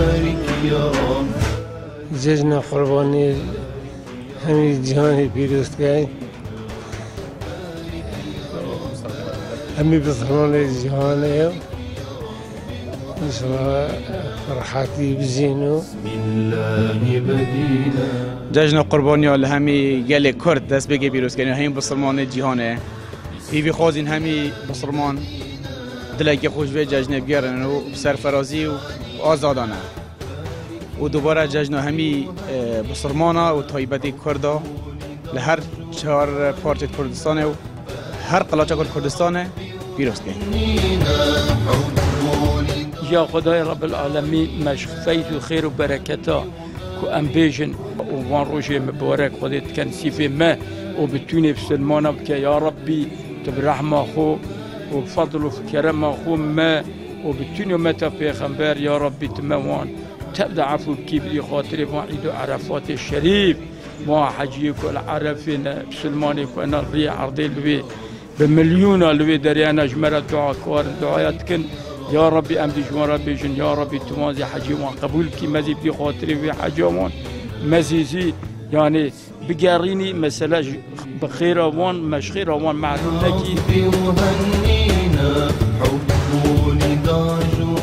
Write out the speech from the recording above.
بارك يا رب. جشن قربانی همه جهان پیروز کرد، همه بسرمان جهان ان شاء الله فرحاتي بزينو. بسم الله بدينا. جشن قربانی همی گل کرد دست بگه پیروز کنی همین بسرمان جهانه ایوی خوازین همی بسرمان دلگه خوش به جشن بگیرن و سرفرازی و آزادانه و دوباره جشن همی بسرمانا و تایبتی کردا لهر 4 پارچه کردستانه و هر قلاچه کردستانه پیروز کنی. یا خدای رب العالمین مشفید و خیر و برکتا که ام بیجن و وان روشه مبارک خودت کنسیف ما و بتونی بسلمانا بکه یا ربی تبرحمه خو و بفضل و کرم خو ما و بتونی متا پیغمبر یا ربی تموان تبدأ عفو كيف خاطر ما عيد عرفات الشريف ما حجيك العرفين بسلماني كنا الريح عرضي لوي بمليون لوي دريانا جمرة دعاء كوار دعاياتكن يا ربي أمدي جمرة بيجن يا ربي تمازي حجي وان قبول كي مزي بدي خاطري في حجامان مزيزي يعني بقاريني مسألة بخير وان مش خير وان معلوم لكي وهنينا حب نداجو